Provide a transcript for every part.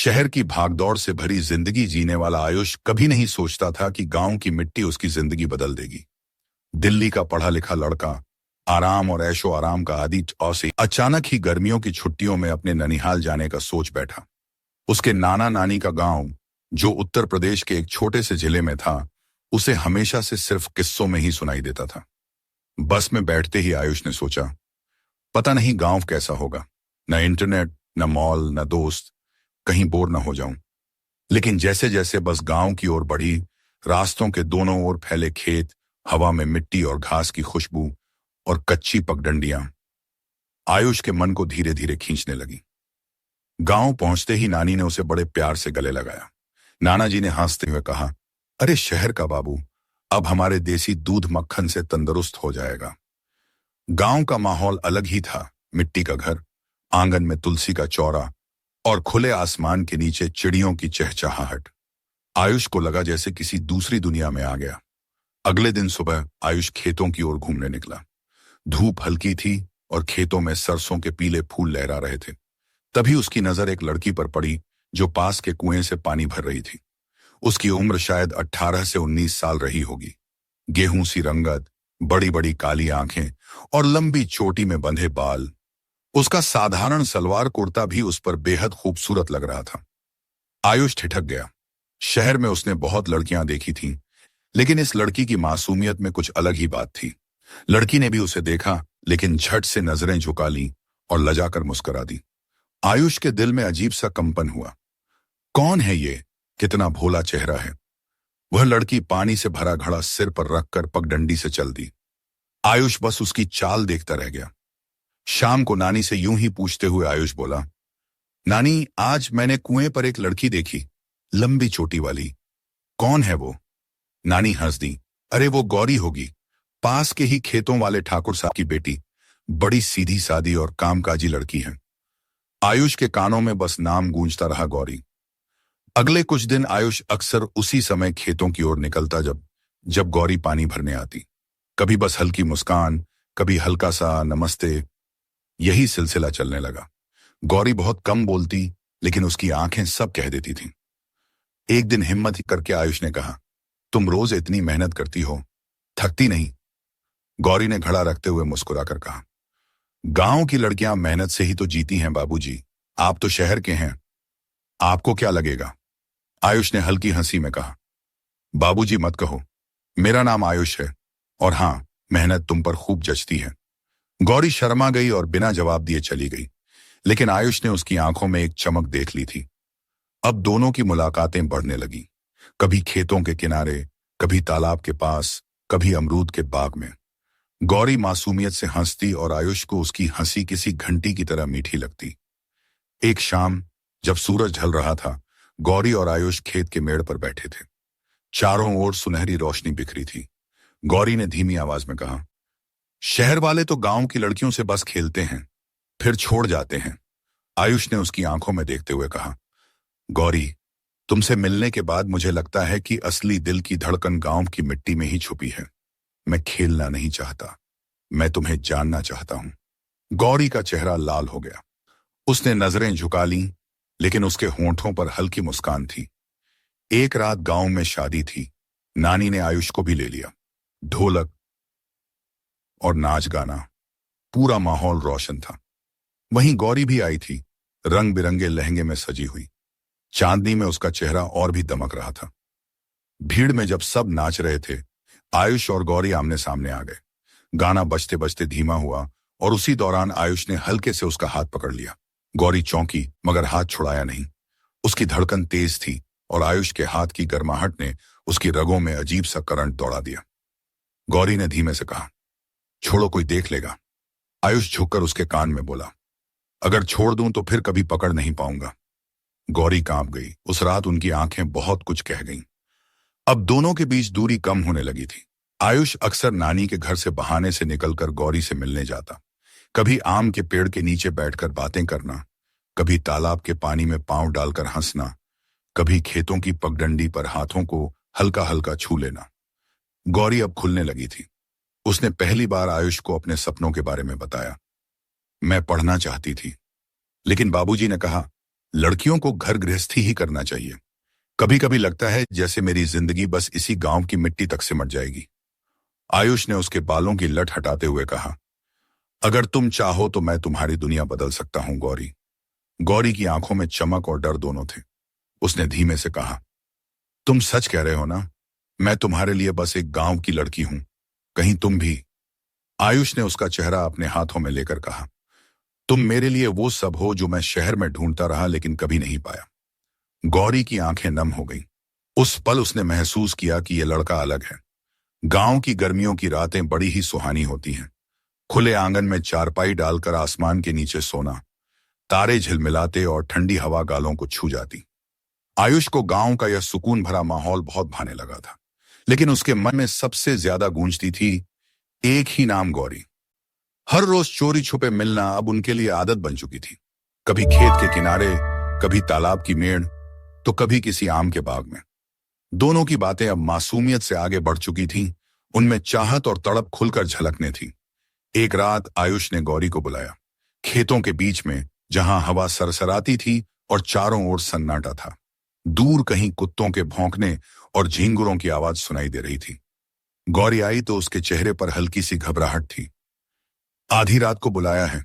शहर की भागदौड़ से भरी जिंदगी जीने वाला आयुष कभी नहीं सोचता था कि गांव की मिट्टी उसकी जिंदगी बदल देगी। दिल्ली का पढ़ा लिखा लड़का, आराम और ऐशो आराम का आदी औसी अचानक ही गर्मियों की छुट्टियों में अपने ननिहाल जाने का सोच बैठा। उसके नाना नानी का गांव, जो उत्तर प्रदेश के एक छोटे से जिले में था, उसे हमेशा से सिर्फ किस्सों में ही सुनाई देता था। बस में बैठते ही आयुष ने सोचा, पता नहीं गांव कैसा होगा, न इंटरनेट, न मॉल, न दोस्त, कहीं बोर न हो जाऊं। लेकिन जैसे जैसे बस गांव की ओर बढ़ी, रास्तों के दोनों ओर फैले खेत, हवा में मिट्टी और घास की खुशबू और कच्ची पगडंडियां आयुष के मन को धीरे धीरे खींचने लगी। गांव पहुंचते ही नानी ने उसे बड़े प्यार से गले लगाया। नाना जी ने हंसते हुए कहा, अरे शहर का बाबू, अब हमारे देसी दूध मक्खन से तंदुरुस्त हो जाएगा। गांव का माहौल अलग ही था। मिट्टी का घर, आंगन में तुलसी का चौरा और खुले आसमान के नीचे चिड़ियों की चहचहाहट। आयुष को लगा जैसे किसी दूसरी दुनिया में आ गया। अगले दिन सुबह आयुष खेतों की ओर घूमने निकला। धूप हल्की थी और खेतों में सरसों के पीले फूल लहरा रहे थे। तभी उसकी नजर एक लड़की पर पड़ी जो पास के कुएं से पानी भर रही थी। उसकी उम्र शायद 18 से 19 साल रही होगी। गेहूं सी रंगत, बड़ी बड़ी काली आंखें और लंबी चोटी में बंधे बाल। उसका साधारण सलवार कुर्ता भी उस पर बेहद खूबसूरत लग रहा था। आयुष ठिठक गया। शहर में उसने बहुत लड़कियां देखी थीं, लेकिन इस लड़की की मासूमियत में कुछ अलग ही बात थी। लड़की ने भी उसे देखा, लेकिन झट से नजरें झुका लीं और लजाकर मुस्कुरा दी। आयुष के दिल में अजीब सा कंपन हुआ। कौन है ये? कितना भोला चेहरा है। वह लड़की पानी से भरा घड़ा सिर पर रखकर पगडंडी से चल दी। आयुष बस उसकी चाल देखता रह गया। शाम को नानी से यूं ही पूछते हुए आयुष बोला, नानी, आज मैंने कुएं पर एक लड़की देखी, लंबी चोटी वाली। कौन है वो? नानी हंस दी। अरे वो गौरी होगी, पास के ही खेतों वाले ठाकुर साहब की बेटी। बड़ी सीधी सादी और कामकाजी लड़की है। आयुष के कानों में बस नाम गूंजता रहा, गौरी। अगले कुछ दिन आयुष अक्सर उसी समय खेतों की ओर निकलता जब गौरी पानी भरने आती। कभी बस हल्की मुस्कान, कभी हल्का सा नमस्ते। यही सिलसिला चलने लगा। गौरी बहुत कम बोलती, लेकिन उसकी आंखें सब कह देती थीं। एक दिन हिम्मत करके आयुष ने कहा, तुम रोज इतनी मेहनत करती हो, थकती नहीं? गौरी ने घड़ा रखते हुए मुस्कुराकर कहा, गांव की लड़कियां मेहनत से ही तो जीती हैं बाबूजी, आप तो शहर के हैं, आपको क्या लगेगा? आयुष ने हल्की हंसी में कहा, बाबूजी मत कहो, मेरा नाम आयुष है और हां, मेहनत तुम पर खूब जचती है। गौरी शर्मा गई और बिना जवाब दिए चली गई, लेकिन आयुष ने उसकी आंखों में एक चमक देख ली थी। अब दोनों की मुलाकातें बढ़ने लगी। कभी खेतों के किनारे, कभी तालाब के पास, कभी अमरूद के बाग में। गौरी मासूमियत से हंसती और आयुष को उसकी हंसी किसी घंटी की तरह मीठी लगती। एक शाम जब सूरज ढल रहा था, गौरी और आयुष खेत के मेड़ पर बैठे थे। चारों ओर सुनहरी रोशनी बिखरी थी। गौरी ने धीमी आवाज में कहा, शहर वाले तो गांव की लड़कियों से बस खेलते हैं, फिर छोड़ जाते हैं। आयुष ने उसकी आंखों में देखते हुए कहा, गौरी, तुमसे मिलने के बाद मुझे लगता है कि असली दिल की धड़कन गांव की मिट्टी में ही छुपी है। मैं खेलना नहीं चाहता, मैं तुम्हें जानना चाहता हूं। गौरी का चेहरा लाल हो गया। उसने नजरें झुका लीं, लेकिन उसके होंठों पर हल्की मुस्कान थी। एक रात गांव में शादी थी। नानी ने आयुष को भी ले लिया। ढोलक और नाच गाना, पूरा माहौल रोशन था। वहीं गौरी भी आई थी, रंग बिरंगे लहंगे में सजी हुई। चांदनी में उसका चेहरा और भी दमक रहा था। भीड़ में जब सब नाच रहे थे, आयुष और गौरी आमने सामने आ गए। गाना बजते बजते धीमा हुआ और उसी दौरान आयुष ने हल्के से उसका हाथ पकड़ लिया। गौरी चौंकी, मगर हाथ छुड़ाया नहीं। उसकी धड़कन तेज थी और आयुष के हाथ की गर्माहट ने उसकी रगों में अजीब सा करंट दौड़ा दिया। गौरी ने धीमे से कहा, छोड़ो, कोई देख लेगा। आयुष झुककर उसके कान में बोला, अगर छोड़ दूं तो फिर कभी पकड़ नहीं पाऊंगा। गौरी कांप गई। उस रात उनकी आंखें बहुत कुछ कह गईं। अब दोनों के बीच दूरी कम होने लगी थी। आयुष अक्सर नानी के घर से बहाने से निकलकर गौरी से मिलने जाता। कभी आम के पेड़ के नीचे बैठकर बातें करना, कभी तालाब के पानी में पांव डालकर हंसना, कभी खेतों की पगडंडी पर हाथों को हल्का हल्का छू लेना। गौरी अब खुलने लगी थी। उसने पहली बार आयुष को अपने सपनों के बारे में बताया। मैं पढ़ना चाहती थी, लेकिन बाबूजी ने कहा, लड़कियों को घर गृहस्थी ही करना चाहिए। कभी कभी लगता है जैसे मेरी जिंदगी बस इसी गांव की मिट्टी तक सिमट जाएगी। आयुष ने उसके बालों की लट हटाते हुए कहा, अगर तुम चाहो तो मैं तुम्हारी दुनिया बदल सकता हूं गौरी। गौरी की आंखों में चमक और डर दोनों थे। उसने धीमे से कहा, तुम सच कह रहे हो ना? मैं तुम्हारे लिए बस एक गांव की लड़की हूं, कहीं तुम भी? आयुष ने उसका चेहरा अपने हाथों में लेकर कहा, तुम मेरे लिए वो सब हो जो मैं शहर में ढूंढता रहा लेकिन कभी नहीं पाया। गौरी की आंखें नम हो गईं। उस पल उसने महसूस किया कि यह लड़का अलग है। गांव की गर्मियों की रातें बड़ी ही सुहानी होती हैं। खुले आंगन में चारपाई डालकर आसमान के नीचे सोना, तारे झिलमिलाते और ठंडी हवा गालों को छू जाती। आयुष को गांव का यह सुकून भरा माहौल बहुत भाने लगा था, लेकिन उसके मन में सबसे ज्यादा गूंजती थी एक ही नाम, गौरी। हर रोज चोरी छुपे मिलना अब उनके लिए आदत बन चुकी थी। कभी खेत के किनारे, कभी तालाब की मेड़, तो कभी किसी आम के बाग में। दोनों की बातें अब मासूमियत से आगे बढ़ चुकी थीं। उनमें चाहत और तड़प खुलकर झलकने थी। एक रात आयुष ने गौरी को बुलाया, खेतों के बीच में जहां हवा सरसराती थी और चारों ओर सन्नाटा था। दूर कहीं कुत्तों के भौंकने और झींगुरों की आवाज सुनाई दे रही थी। गौरी आई तो उसके चेहरे पर हल्की सी घबराहट थी। आधी रात को बुलाया है,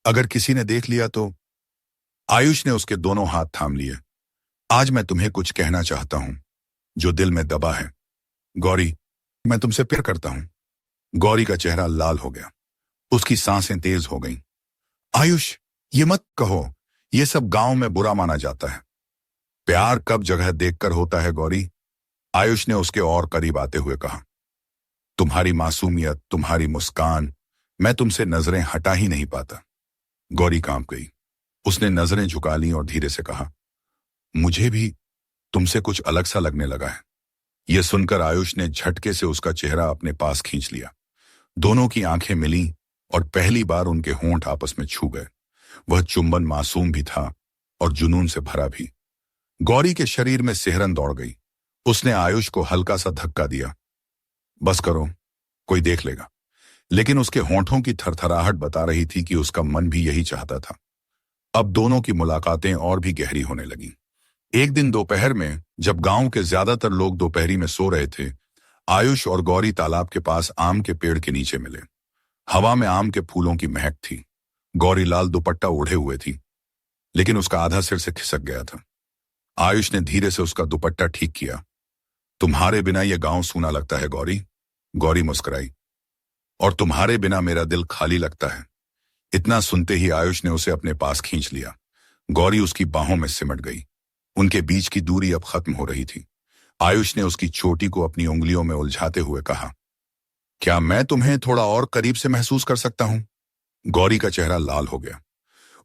अगर किसी ने देख लिया तो? आयुष ने उसके दोनों हाथ थाम लिए। आज मैं तुम्हें कुछ कहना चाहता हूं जो दिल में दबा है। गौरी, मैं तुमसे प्यार करता हूं। गौरी का चेहरा लाल हो गया, उसकी सांसें तेज हो गईं। आयुष, ये मत कहो, ये सब गांव में बुरा माना जाता है। प्यार कब जगह देखकर होता है गौरी? आयुष ने उसके और करीब आते हुए कहा, तुम्हारी मासूमियत, तुम्हारी मुस्कान, मैं तुमसे नजरें हटा ही नहीं पाता। गौरी कांप गई। उसने नजरें झुका ली और धीरे से कहा, मुझे भी तुमसे कुछ अलग सा लगने लगा है। यह सुनकर आयुष ने झटके से उसका चेहरा अपने पास खींच लिया। दोनों की आंखें मिलीं और पहली बार उनके होंठ आपस में छू गए। वह चुंबन मासूम भी था और जुनून से भरा भी। गौरी के शरीर में सिहरन दौड़ गई। उसने आयुष को हल्का सा धक्का दिया, बस करो, कोई देख लेगा। लेकिन उसके होंठों की थरथराहट बता रही थी कि उसका मन भी यही चाहता था। अब दोनों की मुलाकातें और भी गहरी होने लगीं। एक दिन दोपहर में जब गांव के ज्यादातर लोग दोपहरी में सो रहे थे, आयुष और गौरी तालाब के पास आम के पेड़ के नीचे मिले। हवा में आम के फूलों की महक थी। गौरी लाल दुपट्टा ओढ़े हुए थी, लेकिन उसका आधा सिर से खिसक गया था। आयुष ने धीरे से उसका दुपट्टा ठीक किया। तुम्हारे बिना यह गांव सूना लगता है गौरी। गौरी मुस्कुराई, और तुम्हारे बिना मेरा दिल खाली लगता है। इतना सुनते ही आयुष ने उसे अपने पास खींच लिया। गौरी उसकी बाहों में सिमट गई। उनके बीच की दूरी अब खत्म हो रही थी। आयुष ने उसकी चोटी को अपनी उंगलियों में उलझाते हुए कहा, क्या मैं तुम्हें थोड़ा और करीब से महसूस कर सकता हूं? गौरी का चेहरा लाल हो गया।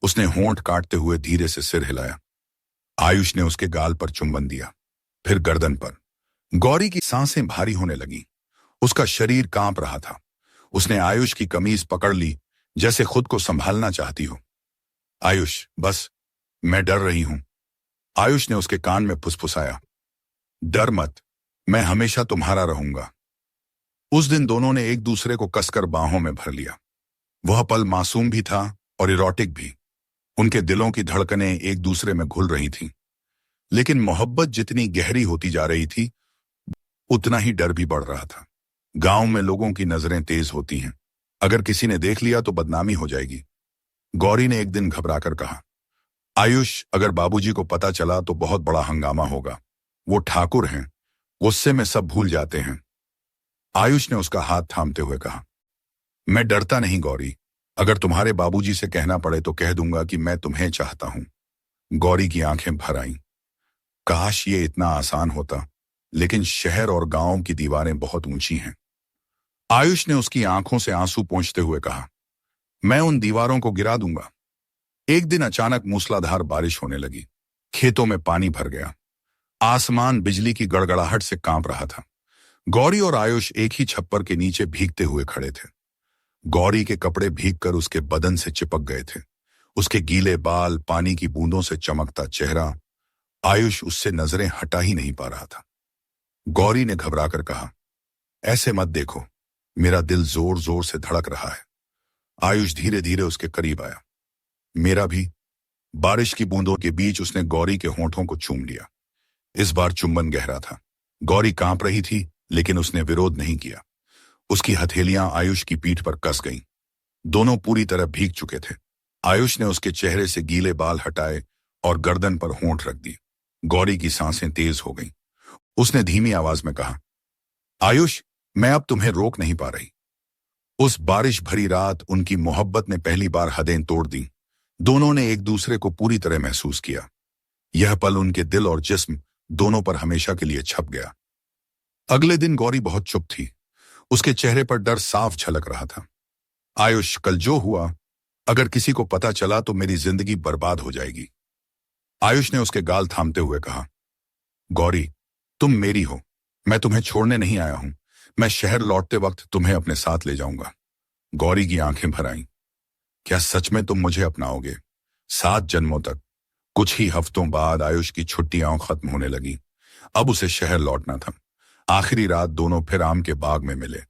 उसने होंठ काटते हुए धीरे से सिर हिलाया। आयुष ने उसके गाल पर चुंबन दिया, फिर गर्दन पर। गौरी की सांसें भारी होने लगीं। उसका शरीर कांप रहा था। उसने आयुष की कमीज पकड़ ली, जैसे खुद को संभालना चाहती हो। आयुष, बस, मैं डर रही हूं। आयुष ने उसके कान में फुसफुसाया, डर मत, मैं हमेशा तुम्हारा रहूंगा। उस दिन दोनों ने एक दूसरे को कसकर बाहों में भर लिया। वह पल मासूम भी था और इरोटिक भी। उनके दिलों की धड़कनें एक दूसरे में घुल रही थीं। लेकिन मोहब्बत जितनी गहरी होती जा रही थी, उतना ही डर भी बढ़ रहा था। गांव में लोगों की नजरें तेज होती हैं। अगर किसी ने देख लिया तो बदनामी हो जाएगी। गौरी ने एक दिन घबराकर कहा, आयुष, अगर बाबूजी को पता चला तो बहुत बड़ा हंगामा होगा। वो ठाकुर हैं, गुस्से में सब भूल जाते हैं। आयुष ने उसका हाथ थामते हुए कहा, मैं डरता नहीं गौरी। अगर तुम्हारे बाबूजी से कहना पड़े तो कह दूंगा कि मैं तुम्हें चाहता हूं। गौरी की आंखें भर आईं। काश ये इतना आसान होता, लेकिन शहर और गांव की दीवारें बहुत ऊंची हैं। आयुष ने उसकी आंखों से आंसू पोंछते हुए कहा, मैं उन दीवारों को गिरा दूंगा। एक दिन अचानक मूसलाधार बारिश होने लगी। खेतों में पानी भर गया। आसमान बिजली की गड़गड़ाहट से कांप रहा था। गौरी और आयुष एक ही छप्पर के नीचे भीगते हुए खड़े थे। गौरी के कपड़े भीगकर उसके बदन से चिपक गए थे। उसके गीले बाल, पानी की बूंदों से चमकता चेहरा। आयुष उससे नजरें हटा ही नहीं पा रहा था। गौरी ने घबराकर कहा, ऐसे मत देखो, मेरा दिल जोर जोर से धड़क रहा है। आयुष धीरे धीरे उसके करीब आया। मेरा भी। बारिश की बूंदों के बीच उसने गौरी के होंठों को चूम लिया। इस बार चुंबन गहरा था। गौरी कांप रही थी, लेकिन उसने विरोध नहीं किया। उसकी हथेलियां आयुष की पीठ पर कस गईं। दोनों पूरी तरह भीग चुके थे। आयुष ने उसके चेहरे से गीले बाल हटाए और गर्दन पर होंठ रख दिए। गौरी की सांसें तेज हो गईं। उसने धीमी आवाज में कहा, आयुष, मैं अब तुम्हें रोक नहीं पा रही। उस बारिश भरी रात उनकी मोहब्बत ने पहली बार हदें तोड़ दी। दोनों ने एक दूसरे को पूरी तरह महसूस किया। यह पल उनके दिल और जिस्म दोनों पर हमेशा के लिए छप गया। अगले दिन गौरी बहुत चुप थी। उसके चेहरे पर डर साफ झलक रहा था। आयुष, कल जो हुआ, अगर किसी को पता चला तो मेरी जिंदगी बर्बाद हो जाएगी। आयुष ने उसके गाल थामते हुए कहा, गौरी, तुम मेरी हो। मैं तुम्हें छोड़ने नहीं आया हूं। मैं शहर लौटते वक्त तुम्हें अपने साथ ले जाऊंगा। गौरी की आंखें भर आईं। क्या सच में तुम मुझे अपनाओगे? 7 जन्मों तक? कुछ ही हफ्तों बाद आयुष की छुट्टियां खत्म होने लगी। अब उसे शहर लौटना था। आखिरी रात दोनों फिर आम के बाग में मिले।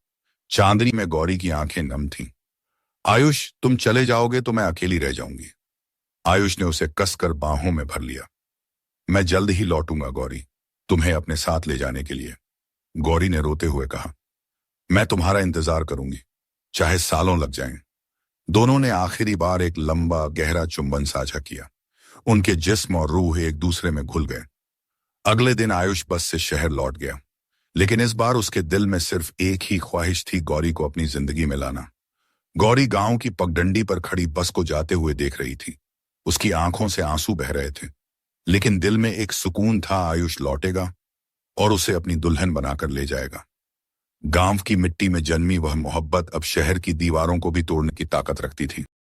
चांदनी में गौरी की आंखें नम थीं। आयुष, तुम चले जाओगे तो मैं अकेली रह जाऊंगी। आयुष ने उसे कसकर बाहों में भर लिया। मैं जल्द ही लौटूंगा गौरी, तुम्हें अपने साथ ले जाने के लिए। गौरी ने रोते हुए कहा, मैं तुम्हारा इंतजार करूंगी, चाहे सालों लग जाएं। दोनों ने आखिरी बार एक लंबा गहरा चुंबन साझा किया। उनके जिस्म और रूह एक दूसरे में घुल गए। अगले दिन आयुष बस से शहर लौट गया, लेकिन इस बार उसके दिल में सिर्फ एक ही ख्वाहिश थी, गौरी को अपनी जिंदगी में लाना। गौरी गांव की पगडंडी पर खड़ी बस को जाते हुए देख रही थी। उसकी आंखों से आंसू बह रहे थे, लेकिन दिल में एक सुकून था। आयुष लौटेगा और उसे अपनी दुल्हन बनाकर ले जाएगा। गांव की मिट्टी में जन्मी वह मोहब्बत अब शहर की दीवारों को भी तोड़ने की ताकत रखती थी।